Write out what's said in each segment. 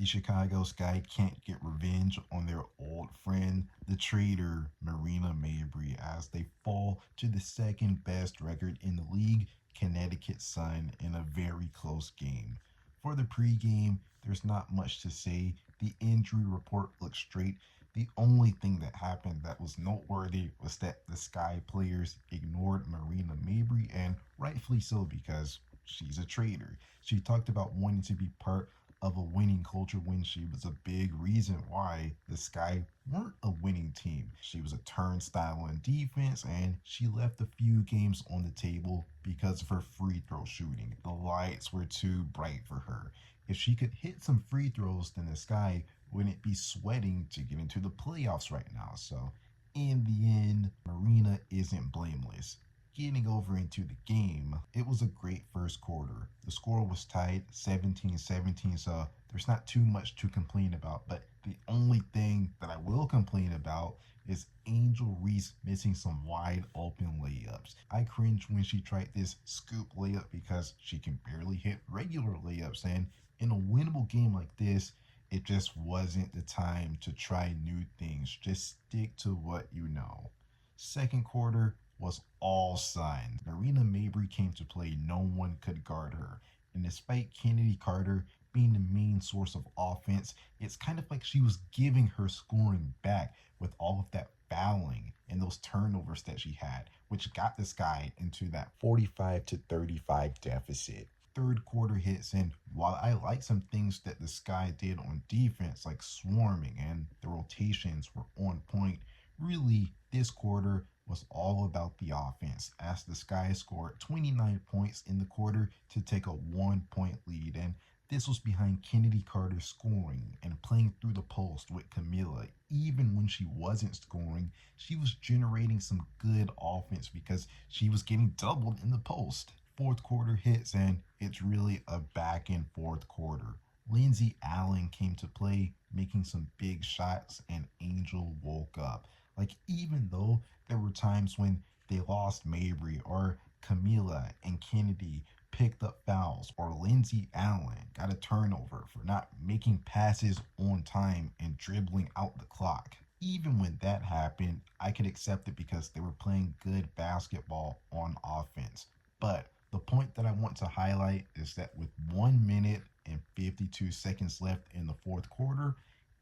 The Chicago Sky can't get revenge on their old friend, the traitor Marina Mabrey, as they fall to the second best record in the league, Connecticut Sun, in a very close game. For the pregame, there's not much to say. The injury report looks straight. The only thing that happened that was noteworthy was that the Sky players ignored Marina Mabrey, and rightfully so because she's a traitor. She talked about wanting to be part of a winning culture when she was a big reason why the Sky weren't a winning team. She was a turnstile on defense, and she left a few games on the table because of her free throw shooting. The lights were too bright for her. If she could hit some free throws, then the Sky wouldn't be sweating to get into the playoffs right now. So, in the end, Marina isn't blameless. Getting over into the game, it was a great first quarter. The score was tied 17-17, so there's not too much to complain about. But the only thing that I will complain about is Angel Reese missing some wide open layups. I cringed when she tried this scoop layup because she can barely hit regular layups, and in a winnable game like this, it just wasn't the time to try new things. Just stick to what you know. Second quarter was all Sun. Marina Mabrey came to play, no one could guard her. And despite Kennedy Carter being the main source of offense, it's kind of like she was giving her scoring back with all of that fouling and those turnovers that she had, which got this guy into that 45-35 deficit. Third quarter hits, and while I like some things that the Sky did on defense, like swarming and the rotations were on point, really this quarter was all about the offense, as the Sky scored 29 points in the quarter to take a 1 point lead, and this was behind Kennedy Carter scoring and playing through the post with Kamilla. Even when she wasn't scoring, she was generating some good offense because she was getting doubled in the post. Fourth quarter hits, and it's really a back and forth quarter. Lindsay Allen came to play, making some big shots, and Angel woke up. Like, even though there were times when they lost Mabrey, or Kamilla and Chennedy picked up fouls, or Lindsay Allen got a turnover for not making passes on time and dribbling out the clock. Even when that happened, I could accept it because they were playing good basketball on offense. But the point that I want to highlight is that with 1 minute and 52 seconds left in the fourth quarter,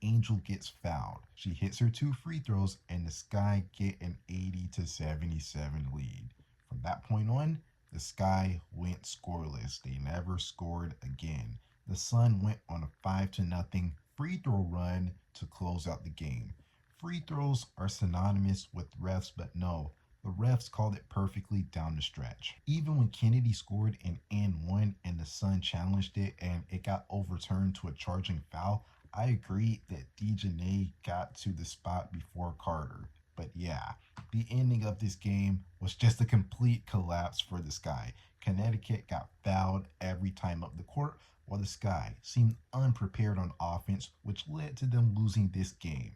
Angel gets fouled. She hits her two free throws, and the Sky get an 80-77 lead. From that point on, the Sky went scoreless. They never scored again. The Sun went on a 5-0 free throw run to close out the game. Free throws are synonymous with refs, but no, the refs called it perfectly down the stretch. Even when Chennedy scored an and one and the Sun challenged it and it got overturned to a charging foul, I agree that DeWanna got to the spot before Carter. But yeah, the ending of this game was just a complete collapse for the Sky. Connecticut got fouled every time up the court, while the Sky seemed unprepared on offense, which led to them losing this game.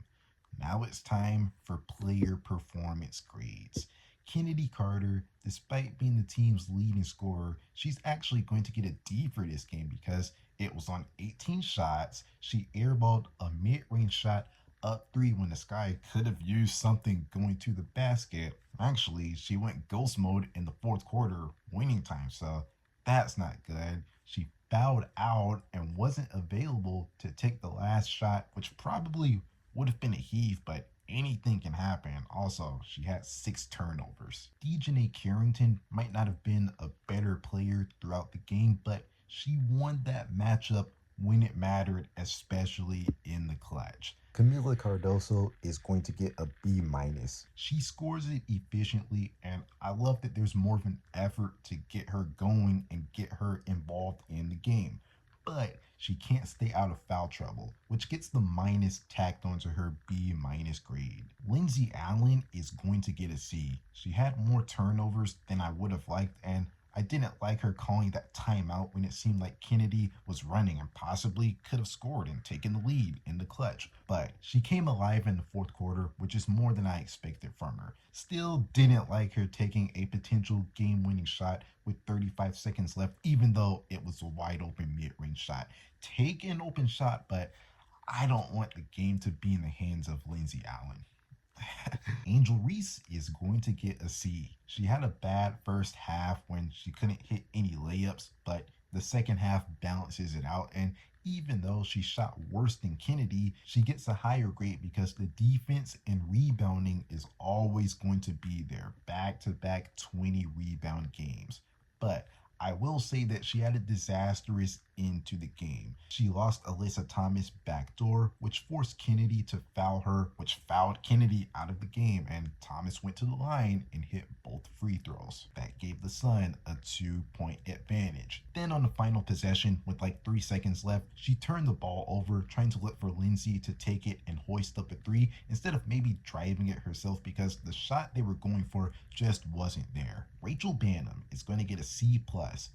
Now it's time for player performance grades. Kennedy Carter, despite being the team's leading scorer, she's actually going to get a D for this game because it was on 18 shots. She airballed a mid-range shot up three when the Sky could have used something going to the basket. Actually, she went ghost mode in the fourth quarter, winning time, so that's not good. She fouled out and wasn't available to take the last shot, which probably would have been a heave, but anything can happen. Also, she had 6 turnovers. DeWanna Carrington might not have been a better player throughout the game, but she won that matchup when it mattered, especially in the clutch. Kamilla Cardoso is going to get a B minus. She scores it efficiently, and I love that there's more of an effort to get her going and get her involved in the game. But she can't stay out of foul trouble, which gets the minus tacked onto her B minus grade. Lindsay Allen is going to get a C. She had more turnovers than I would have liked, and I didn't like her calling that timeout when it seemed like Chennedy was running and possibly could have scored and taken the lead in the clutch. But she came alive in the fourth quarter, which is more than I expected from her. Still didn't like her taking a potential game-winning shot with 35 seconds left, even though it was a wide open mid-range shot. Take an open shot, but I don't want the game to be in the hands of Lindsay Allen. Angel Reese is going to get a C. She had a bad first half when she couldn't hit any layups, but the second half balances it out. And even though she shot worse than Chennedy, she gets a higher grade because the defense and rebounding is always going to be there. Back to back 20 rebound games. But I will say that she had a disastrous end to the game. She lost Alyssa Thomas backdoor, which forced Chennedy to foul her, which fouled Chennedy out of the game, and Thomas went to the line and hit both free throws. That gave the Sun a 2-point advantage. Then on the final possession, with like 3 seconds left, she turned the ball over, trying to look for Lindsay to take it and hoist up a three, instead of maybe driving it herself because the shot they were going for just wasn't there. Rachel Banham is going to get a C+.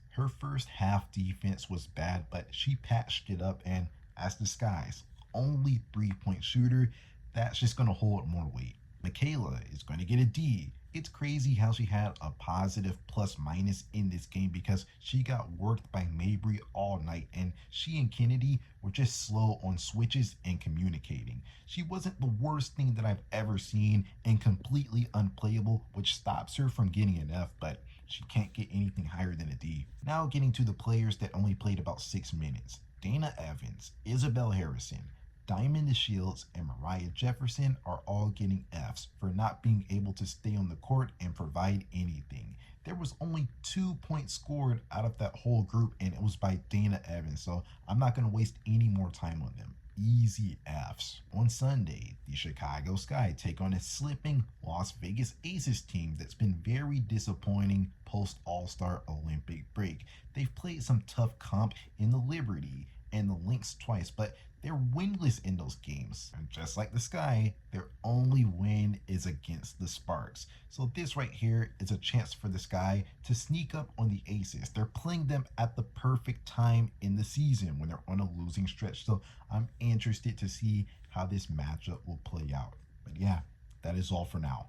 Her first half defense was bad, but she patched it up, and as disguised, only 3-point shooter, that's just going to hold more weight. Michaela is going to get a D. It's crazy how she had a positive plus minus in this game because she got worked by Mabrey all night, and she and Chennedy were just slow on switches and communicating. She wasn't the worst thing that I've ever seen and completely unplayable, which stops her from getting an F, but she can't get anything higher than a D. Now getting to the players that only played about 6 minutes. Dana Evans, Isabel Harrison, Diamond DeShields, and Mariah Jefferson are all getting Fs for not being able to stay on the court and provide anything. There was only 2 points scored out of that whole group, and it was by Dana Evans, so I'm not going to waste any more time on them. Easy Fs. On Sunday, the Chicago Sky take on a slipping Las Vegas Aces team that's been very disappointing post All-Star Olympic break. They've played some tough comp in the Liberty and the Lynx twice, but they're winless in those games. And just like the Sky, their only win is against the Sparks. So this right here is a chance for the Sky to sneak up on the Aces. They're playing them at the perfect time in the season when they're on a losing stretch. So I'm interested to see how this matchup will play out. But yeah, that is all for now.